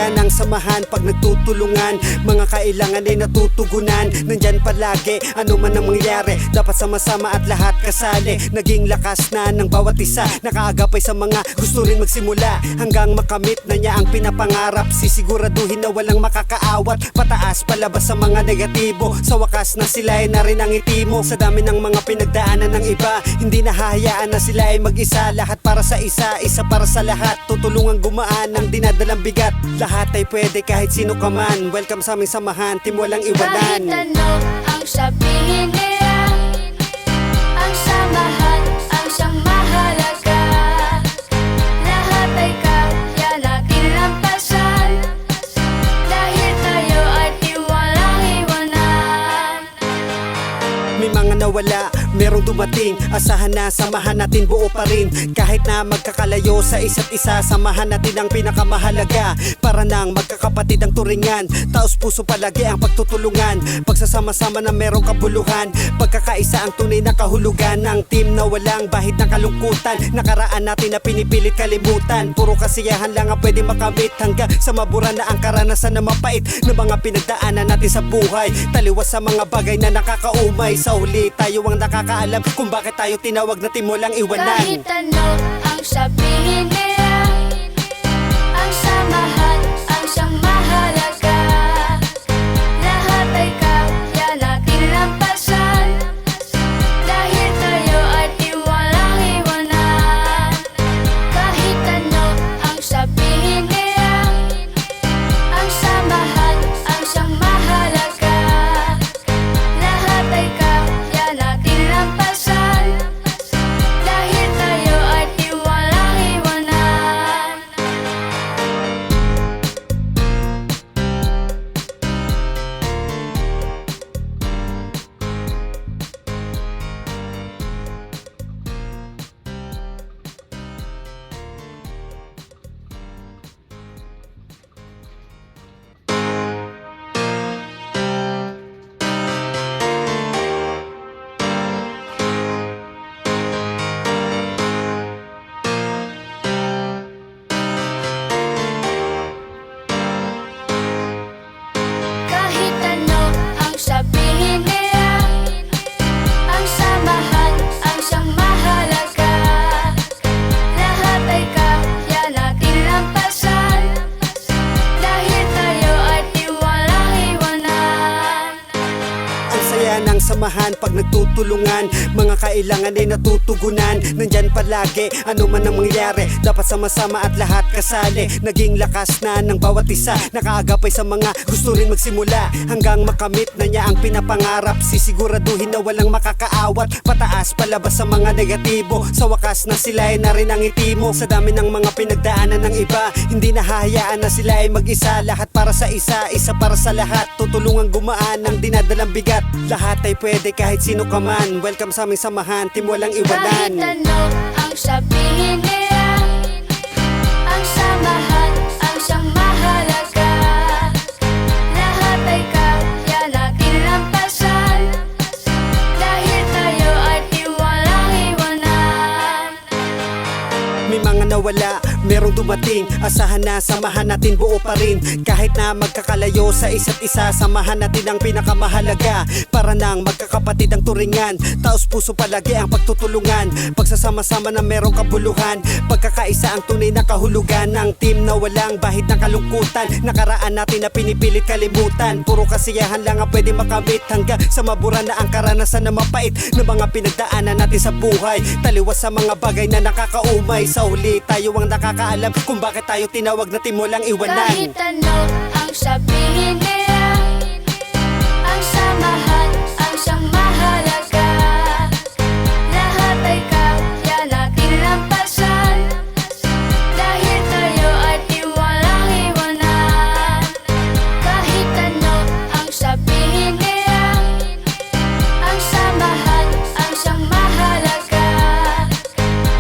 saya ng samahan pag nagtutulungan. Mga kailangan ay natutugunan. Nandyan palagi, ano man ang mangyari, dapat sama-sama at lahat kasali. Naging lakas na ng bawat isa, nakaagapay sa mga gusto rin magsimula, hanggang makamit na niya ang pinapangarap. Sisiguraduhin na walang makakaawat, pataas palabas sa mga negatibo. Sa wakas na sila ay narinangiti mo. Sa dami ng mga pinagdaanan ng iba, hindi nahahayaan na sila ay mag-isa. Lahat para sa isa, isa para sa lahat. Tutulungan gumaan ang dinadalang bigat. Lahat ay pwede kahit sino ka man. Welcome sa aming samahan, team walang iwanan. Kahit ano ang sabihin nila, ang samahan ang siyang mahalaga. Lahat ay kaya natin lampasan, dahil tayo ay di walang iwanan. May mga nawala, merong dumating. Asahan na samahan natin, buo pa rin. Kahit na magkakalayo sa isa't isa, samahan natin ang pinakamahalaga. Para nang magkakapatid ang turingan, taos puso palagi ang pagtutulungan. Pagsasama-sama na merong kabuluhan, pagkakaisa ang tunay na kahulugan ng team na walang bahid ng kalungkutan. Nakaraan natin na pinipilit kalimutan, puro kasiyahan lang ang pwede makamit, hanggang sa mabura na ang karanasan na mapait ng mga pinagdaanan natin sa buhay. Taliwas sa mga bagay na nakakaumay, sa huli tayo ang nakakaalam kung bakit tayo tinawag na team walang iwanan. Kahit ano ang sabihin nila, ang samahan ang siyang mahalaga. Lahat ay kaya natin lampasan, dahil tayo ay di walang iwanan. Kahit ano ang sabihin nila, ang samahan ang siyang mahalaga. Lahat ay kaya natin lampasan, dahil tayo ay di walang iwanan. Kahit ano ang sabihin nila, ang samahan ang siyang mahalaga. Lahat ay kaya natin lampasan, dahil tayo ay di walang iwanan. Ang saya ng samahan pag nagtutulungan. Mga kailangan ay natutugunan. Nandyan palagi, ano man ang mangyari, dapat sama-sama at lahat kasali. Naging lakas na ng bawat isa, nakaagapay sa mga gusto rin magsimula, hanggang makamit na niya ang pinapangarap. Sisiguraduhin na walang makakaawat, pataas palabas sa mga negatibo. Sa wakas na sila ay narinangiti mo. Sa dami ng mga pinagdaanan ng iba, hindi nahahayaan na sila ay mag-isa. Lahat para sa isa, isa para sa lahat. Tutulungan gumaan ang dinadalang bigat. Lahat ay pwede kahit sino ka man. Welcome sa aming samahan, team walang Kahit iwanan. ano ang sabihin nila, ang samahan ang siyang mahalaga. Lahat ay kaya natin lampasan, dahil tayo ay di walang iwanan. May mga nawala, merong dumating. Asahan na samahan natin, buo pa rin. Kahit na magkakalayo sa isa't isa, samahan natin ang pinakamahalaga. Para nang magkakapatid ang turingan, taos puso palagi ang pagtutulungan. Pagsasama-sama na merong kabuluhan, pagkakaisa ang tunay na kahulugan ng team na walang bahid ng kalungkutan. Nakaraan natin na pinipilit kalimutan, puro kasiyahan lang ang pwede makamit, hanggang sa mabura na ang karanasan na mapait ng mga pinagdaanan natin sa buhay. Taliwas sa mga bagay na nakakaumay, sa huli tayo ang nakakaalam kung bakit tayo tinawag na team walang iwanan. Kahit ano ang sabihin nila, ang samahan ang siyang mahalaga. Lahat ay kaya natin lampasan, dahil tayo ay di walang iwanan. Kahit ano ang sabihin nila, ang samahan ang siyang mahalaga.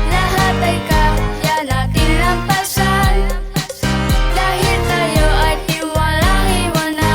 Lahat ay kaya natin lampasan, dahil tayo ay di walang iwanan.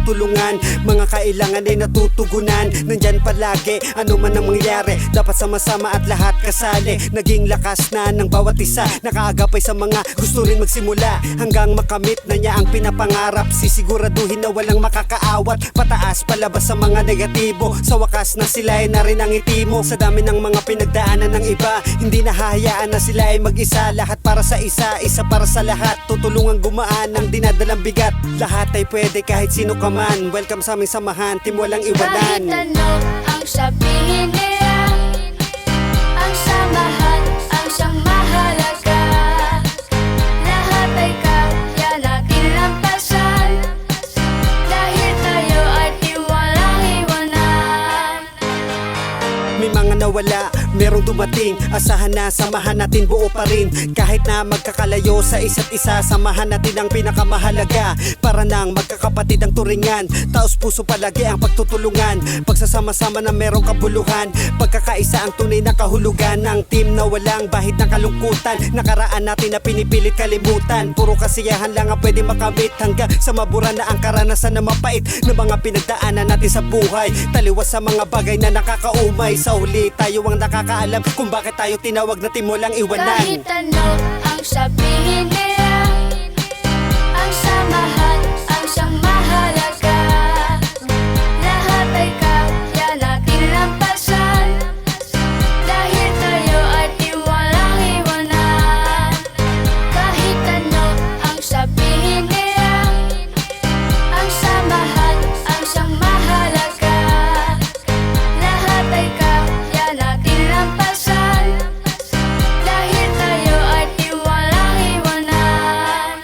pagtutulungan. Mga kailangan ay natutugunan. Nandyan palagi, ano man ang mangyari, dapat sama-sama at lahat kasali. Naging lakas na ng bawat isa, nakaagapay sa mga gusto rin magsimula, hanggang makamit na niya ang pinapangarap. Sisiguraduhin na walang makakaawat, pataas palabas sa mga negatibo. Sa wakas na sila ay na rin ang itimo. Sa dami ng mga pinagdaanan ng iba, hindi nahahayaan na sila ay mag-isa. Lahat para sa isa, isa para sa lahat. Tutulungan gumaan ang dinadalang bigat. Lahat ay pwede kahit sino ka man. Welcome sa aming samahan, team walang Kahit iwanan. ano ang sabihin nila, ang samahan ang siyang mahalaga. Lahat ay kaya natin lampasan, dahil tayo ay di walang iwanan. May mga nawala, merong dumating. Asahan na samahan natin buo pa rin. Kahit na magkakalayo sa isa't isa, samahan natin ang pinakamahalaga. Para nang magkakapatid ang turingan, taos puso palagi ang pagtutulungan. Pagsasama-sama na merong kabuluhan, pagkakaisa ang tunay na kahulugan ng team na walang bahid ng kalungkutan. Nakaraan natin na pinipilit kalimutan, puro kasiyahan lang ang pwede makamit, hanggang sa mabura na ang karanasan na mapait ng mga pinagdaanan natin sa buhay. Taliwas sa mga bagay na nakakaumay, sa huli tayo ang nakakaalam kung bakit tayo tinawag na team walang iwanan. Kahit ano ang sabihin nila, ang samahan ang siyang mahalaga. Lahat ay kaya natin lampasan, dahil tayo ay di walang iwanan. Kahit ano ang sabihin nila, ang samahan ang siyang mahalaga. Lahat ay kaya natin lampasan, dahil tayo ay di walang iwanan.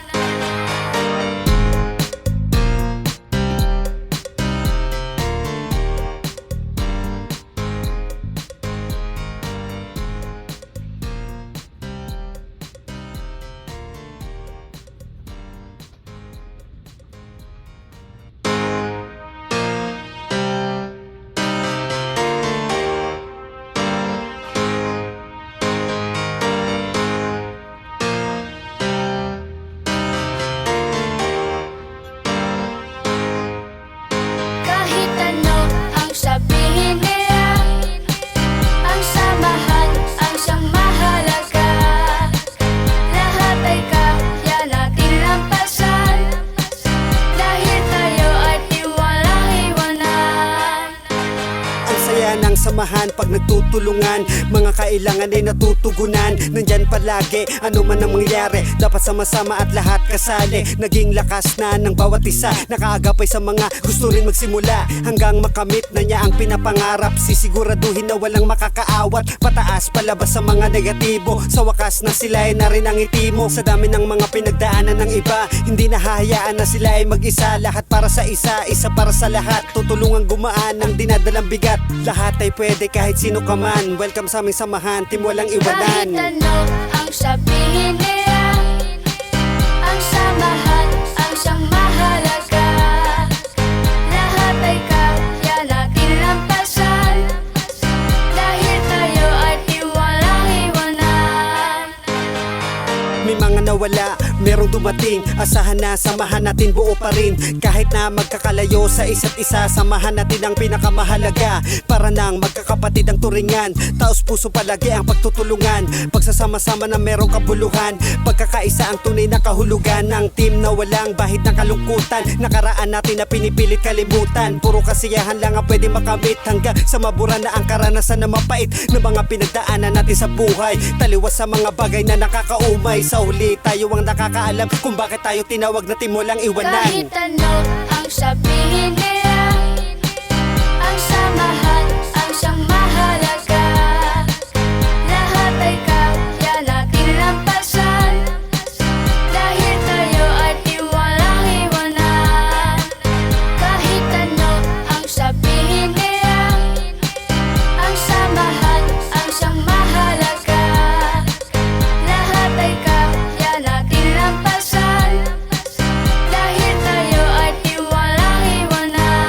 Kahit ano ang sabihin nila, ang samahan ang siyang mahalaga. Lahat ay kaya natin lampasan, dahil tayo ay di walang iwanan. Ang saya ng samahan pag nagtutulungan, mga kailangan ay natutugunan. Nandyan palagi, ano man ang mangyari, dapat sama-sama at lahat kasali. Naging lakas na ng bawat isa, nakaagapay sa mga gusto rin magsimula, hanggang makamit na niya ang pinapangarap. Sisiguraduhin na walang makakaawat, pataas palabas sa mga negatibo. Sa wakas na sila ay na rin ang itimo. Sa dami ng mga pinagdaanan ng iba, hindi nahahayaan na sila ay mag-isa. Lahat para sa isa, isa para sa lahat. Tutulungan gumaan ang dinadalang bigat. Lahat ay pwede kahit sino ka man. Welcome sa aming samahan, team walang Kahit iwanan. ano ang sabihin nila, ang samahan ang siyang mahalaga. Lahat ay kaya natin lampasan, dahil tayo ay di walang iwanan. May mga nawala, merong dumating. Asahan na samahan natin buo pa rin. Kahit na magkakalayo sa isa't isa, samahan natin ang pinakamahalaga. Para nang magkakapatid ang turingan, taos puso palagi ang pagtutulungan. Pagsasama-sama na merong kabuluhan, pagkakaisa ang tunay na kahulugan ng team na walang bahid ng kalungkutan. Nakaraan natin na pinipilit kalimutan, puro kasiyahan lang ang pwede makamit, hanggang sa mabura na ang karanasan na mapait ng mga pinagdaanan natin sa buhay. Taliwas sa mga bagay na nakakaumay, sa huli tayo ang nakakaalam kung bakit tayo tinawag na team walang iwanan. Kahit ano ang sabihin nila, ang samahan ang siyang mahalaga. Lahat ay kaya natin lampasan, dahil tayo ay di walang iwanan. Kahit ano ang sabihin nila, ang samahan ang siyang mahalaga. Lahat ay kaya natin lampasan, dahil tayo ay di walang iwanan.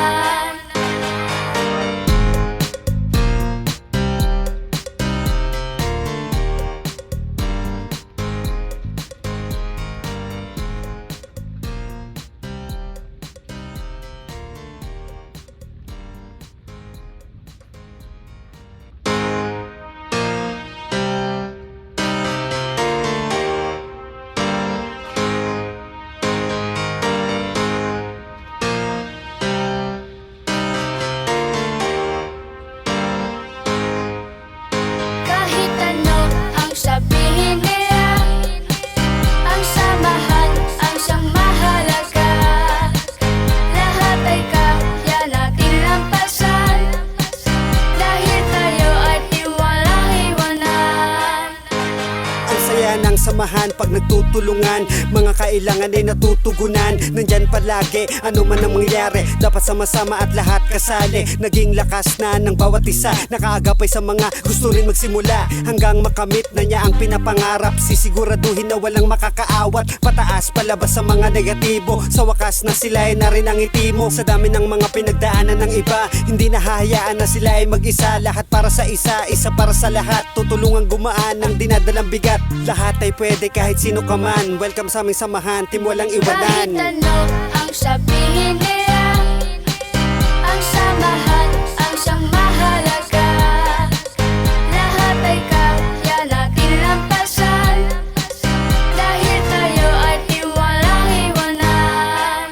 samahan pag nagtutulungan. Mga kailangan ay natutugunan. Nandyan palagi, ano man ang mangyari, dapat sama-sama at lahat kasali. Naging lakas na ng bawat isa, nakaagapay sa mga gusto rin magsimula. Hanggang makamit na niya ang pinapangarap, sisiguraduhin na walang makakaawat. Pataas palabas sa mga negatibo, sa wakas na sila ay narin ang itimo. Sa dami ng mga pinagdaanan ng iba, hindi nahahayaan na sila ay mag-isa. Lahat para sa isa, isa para sa lahat. Tutulungan gumaan ang dinadalang bigat. Lahat ay pwede kahit sino ka man. Welcome sa aming samahan, team walang Kahit iwanan. ano ang sabihin nila, ang samahan ang siyang mahalaga. Lahat ay kaya natin lampasan, dahil tayo ay di walang iwanan.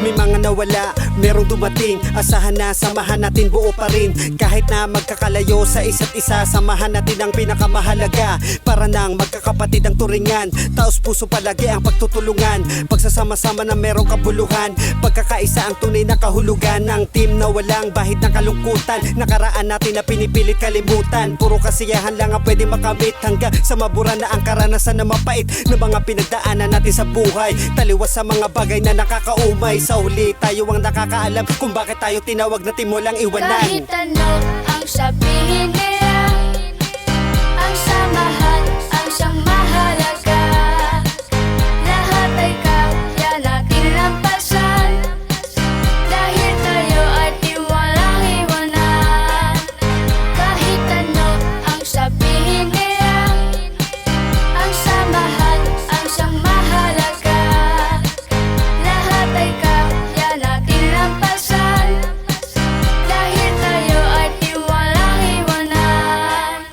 May mga nawala, merong dumating. Asahan na samahan natin buo pa rin. Kahit na magkakalayo sa isa't isa, samahan natin ang pinakamahalaga. Para nang magkakapatid ang turingan, taos puso palagi ang pagtutulungan. Pagsasama-sama na merong kabuluhan, pagkakaisa ang tunay na kahulugan ng team na walang bahid ng kalungkutan. Nakaraan natin na pinipilit kalimutan, puro kasiyahan lang ang pwede makamit. Hanggang sa mabura na ang karanasan na mapait ng mga pinagdaanan natin sa buhay. Taliwas sa mga bagay na nakakaumay, sa huli tayo ang nakakaalam kung bakit tayo tinawag na team walang iwanan. Kahit ano ang sabihin nila, ang samahan ang siyang mahalaga. Lahat ay kaya natin lampasan, dahil tayo ay di walang iwanan. Kahit ano ang sabihin nila, ang samahan ang siyang mahalaga. Lahat ay kaya natin lampasan, dahil tayo ay di walang iwanan.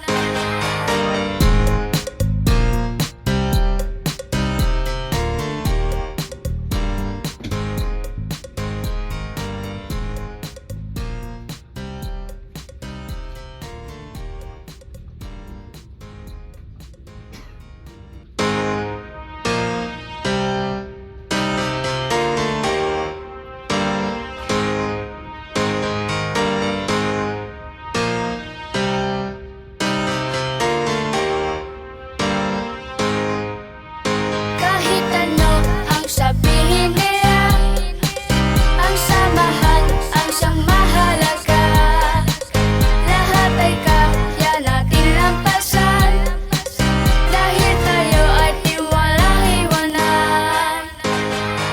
Kahit ano ang sabihin nila, ang samahan ang siyang mahalaga. Lahat ay kaya natin lampasan, dahil tayo ay di walang iwanan.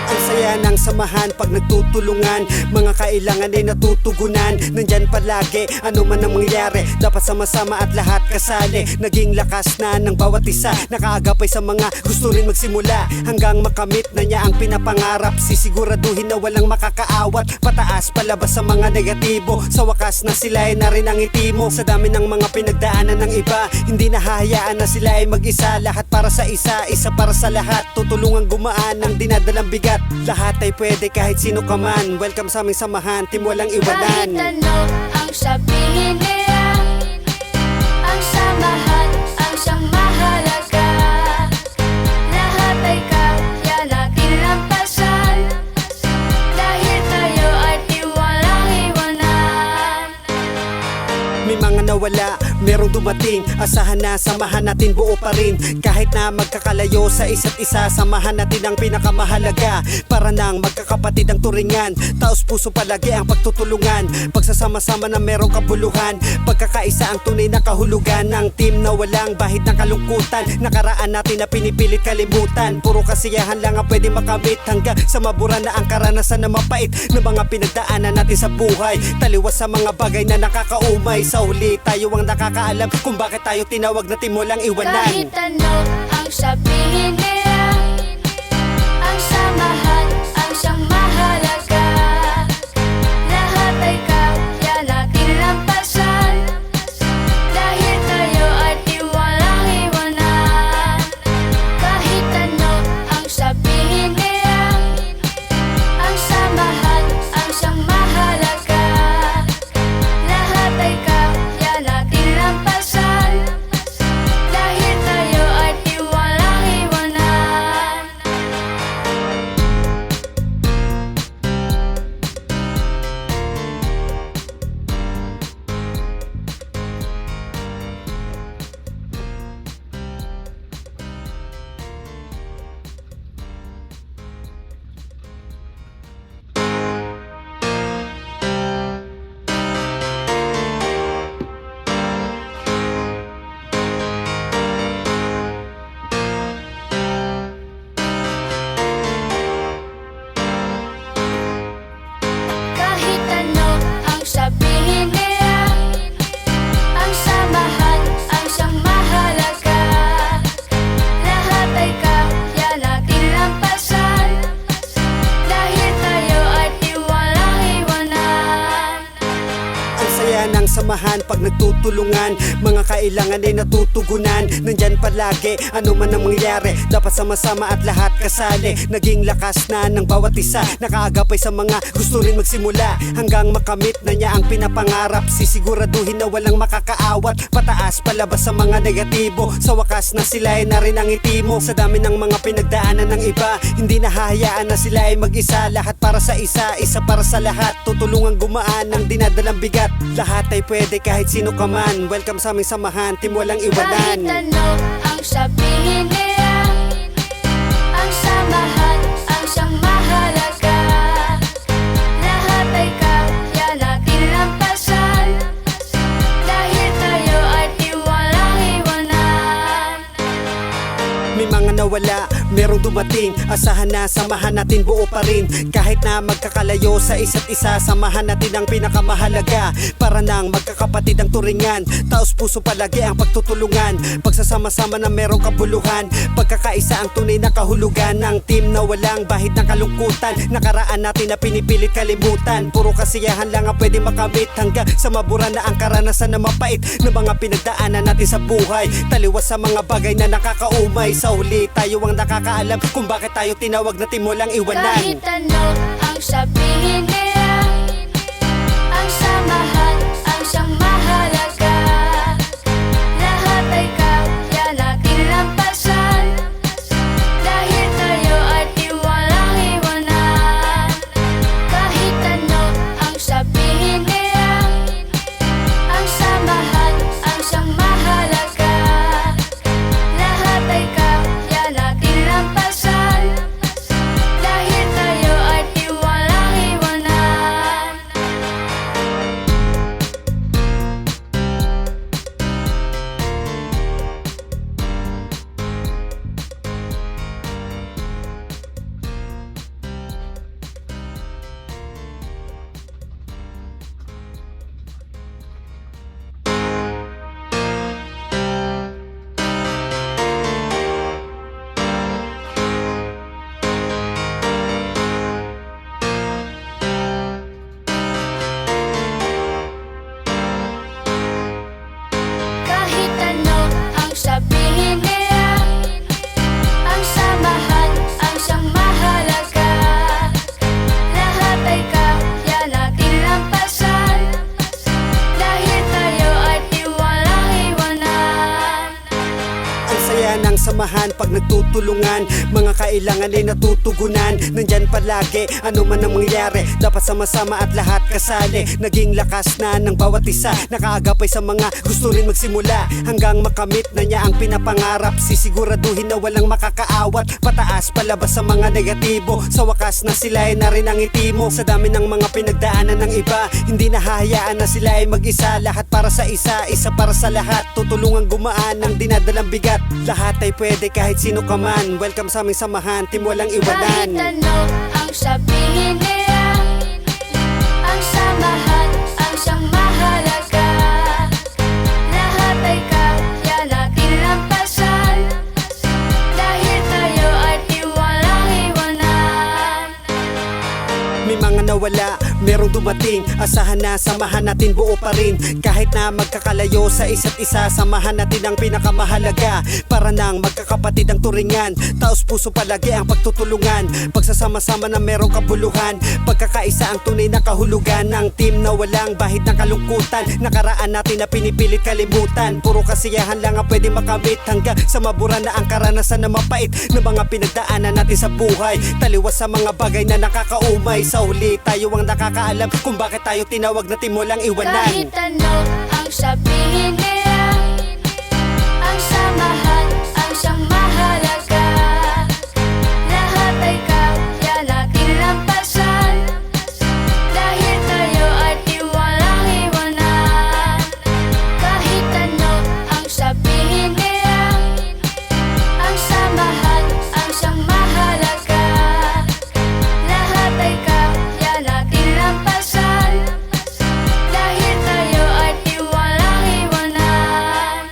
Ang saya ng samahan pag nagtutulungan. Mga kailangan ay natutugunan. Nandyan palagi, ano man ang mangyari, dapat sama-sama at lahat kasali. Naging lakas na ng bawat isa, nakaagapay sa mga gusto rin magsimula. Hanggang makamit na niya ang pinapangarap, sisiguraduhin na walang makakaawat. Pataas palabas sa mga negatibo, sa wakas na sila ay narin ang itimo. Sa dami ng mga pinagdaanan ng iba, hindi nahahayaan na sila ay mag-isa. Lahat para sa isa, isa para sa lahat. Tutulungan gumaan ang dinadalang bigat. Lahat ay pwede kahit sino ka man. Welcome sa aming samahan, team walang Kahit iwanan. ano ang sabihin nila, ang samahan ang siyang mahalaga. Lahat ay kaya natin lampasan, dahil tayo ay di walang iwanan. May mga nawala, merong dumating. Asahan na samahan natin buo pa rin. Kahit na magkakalayo sa isa't isa, samahan natin ang pinakamahalaga. Para nang magkakapatid ang turingan, taos puso palagi ang pagtutulungan. Pagsasama-sama na merong kabuluhan, pagkakaisa ang tunay na kahulugan ng team na walang bahid ng kalungkutan. Nakaraan natin na pinipilit kalimutan, puro kasiyahan lang ang pwede makamit. Hanggang sa mabura na ang karanasan na mapait ng mga pinagdaanan natin sa buhay. Taliwas sa mga bagay na nakakaumay, sa huli tayo ang nakakaalam kung bakit tayo tinawag na team walang iwanan. Kahit ano ang sabihin nila, ang samahan ang siyang mahalaga. Lahat ay kaya natin lampasan, dahil tayo ay di walang iwanan. Kahit ano ang sabihin nila, ang samahan ang siyang mahalaga. Lahat ay kaya natin lampasan, dahil tayo ay di walang iwanan. saya ng samahan pag nagtutulungan. Mga kailangan ay natutugunan. Nandyan palagi, ano man ang mangyari, dapat sama-sama at lahat kasali. Naging lakas na ng bawat isa, nakaagapay sa mga gusto rin magsimula, hanggang makamit na niya ang pinapangarap. Sisiguraduhin na walang makakaawat, pataas palabas sa mga negatibo. Sa wakas na sila ay na rin ang itimo. Sa dami ng mga pinagdaanan ng iba, hindi nahahayaan na sila ay mag-isa. Lahat para sa isa, isa para sa lahat. Tutulungan gumaan ng dinadalang bigat. Lahat ay pwede kahit sino ka man. Welcome sa aming samahan, team walang Kahit iwanan. ano ang sabihin nila, ang samahan ang siyang mahalaga. Lahat ay kaya natin lampasan, dahil tayo ay di walang iwanan. May mga nawala, merong dumating. Asahan na samahan natin buo pa rin. Kahit na magkakalayo sa isa't isa, samahan natin ang pinakamahalaga. Para nang magkakapatid ang turingan, taos puso palagi ang pagtutulungan. Pagsasama-sama na merong kabuluhan, pagkakaisa ang tunay na kahulugan ng team na walang bahid ng kalungkutan. Nakaraan natin na pinipilit kalimutan, puro kasiyahan lang ang pwede makamit, hanggang sa mabura na ang karanasan na mapait ng mga pinagdaanan natin sa buhay. Taliwas sa mga bagay na nakakaumay, sa huli tayo ang nakakaalam kung bakit tayo tinawag na team walang iwanan. Kahit ano ang sabihin nila, ang samahan ang siyang mahalaga. Lahat ay kaya natin lampasan, dahil tayo ay di walang iwanan. Kahit ano ang sabihin nila, ang samahan ang siyang mahalaga. Lahat ay kaya natin lampasan, dahil tayo ay di walang iwanan. Kahit ano ang sabihin nila, ang samahan ang siyang mahalaga. Lahat ay kaya natin lampasan, dahil tayo ay di walang iwanan. Ang saya ng samahan pag nagtutulungan. Mga kailangan ay natutugunan. Nandyan palagi, ano man ang mangyari, dapat sama-sama at lahat kasali. Naging lakas na ng bawat isa, nakaagapay sa mga gusto rin magsimula, hanggang makamit na niya ang pinapangarap. Sisiguraduhin na walang makakaawat, pataas palabas sa mga negatibo. Sa wakas na sila ay na rin ang itimo. Sa dami ng mga pinagdaanan ng iba, hindi nahahayaan na sila ay mag-isa. Lahat para sa isa, isa para sa lahat. Tutulungan gumaan ng dinadalang bigat. Lahat ay pwede kahit sino ka man. Welcome sa aming samahan, team walang Kahit iwanan. ano ang sabihin nila, ang samahan ang siyang mahalaga. Lahat ay kaya natin lampasan, dahil tayo ay di walang iwanan. May mga nawala, merong dumating. Asahan na samahan natin buo pa rin. Kahit na magkakalayo sa isa't isa, samahan natin ang pinakamahalaga. Para nang magkakapatid ang turingan, taos puso palagi ang pagtutulungan. Pagsasama-sama na merong kabuluhan, pagkakaisa ang tunay na kahulugan ng team na walang bahid ng kalungkutan. Nakaraan natin na pinipilit kalimutan, puro kasiyahan lang ang pwede makamit, hanggang sa mabura na ang karanasan na mapait ng mga pinagdaanan natin sa buhay. Taliwas sa mga bagay na nakakaumay, sa huli tayo ang nakakaalam kung bakit tayo tinawag na team walang iwanan. Kahit ano ang sabihin nila, ang samahan ang siyang mahalaga. Lahat ay kaya natin lampasan, dahil tayo ay di walang iwanan. Kahit ano ang sabihin nila, ang samahan ang siyang mahalaga. Lahat ay kaya natin lampasan, dahil tayo ay di walang iwanan.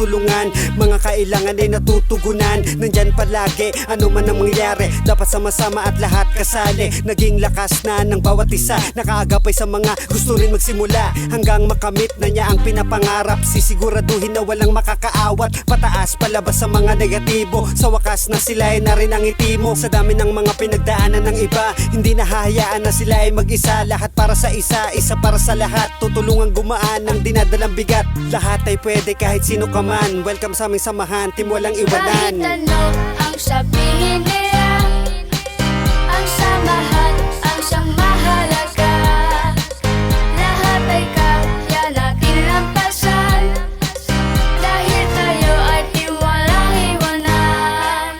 pagtutulungan. Mga kailangan ay natutugunan. Nandyan palagi, ano man ang mangyari, dapat sama-sama at lahat kasali. Naging lakas na ng bawat isa, nakaagapay sa mga gusto rin magsimula, hanggang makamit na niya ang pinapangarap. Sisiguraduhin na walang makakaawat, pataas palabas sa mga negatibo. Sa wakas na sila ay na rin ang itimo. Sa dami ng mga pinagdaanan ng iba, hindi nahahayaan na sila ay mag-isa. Lahat para sa isa, isa para sa lahat. Tutulungan gumaan ang dinadalang bigat. Lahat ay pwede kahit sino ka man. Welcome sa aming samahan, team walang Kahit iwanan. ano ang sabihin nila, ang samahan ang siyang mahalaga. Lahat ay kaya natin lampasan, dahil tayo ay di walang iwanan.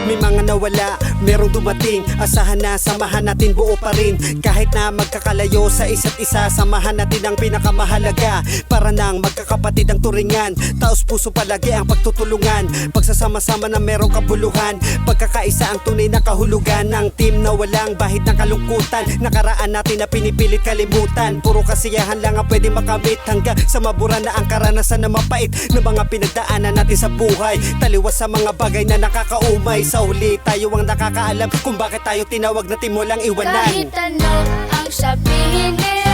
May mga nawala, merong dumating. Asahan na samahan natin buo pa rin. Kahit na magkakalayo sa isa't isa, samahan natin ang pinakamahalaga. Para nang magkakapatid ang turingan, taos puso palagi ang pagtutulungan. Pagsasama-sama na merong kabuluhan, pagkakaisa ang tunay na kahulugan ng team na walang bahid ng kalungkutan. Nakaraan natin na pinipilit kalimutan, puro kasiyahan lang ang pwede makamit, hanggang sa mabura na ang karanasan na mapait ng mga pinagdaanan natin sa buhay. Taliwas sa mga bagay na nakakaumay, sa huli tayo ang nakakaalam kung bakit tayo tinawag na team walang iwanan. Kahit ano ang sabihin nila,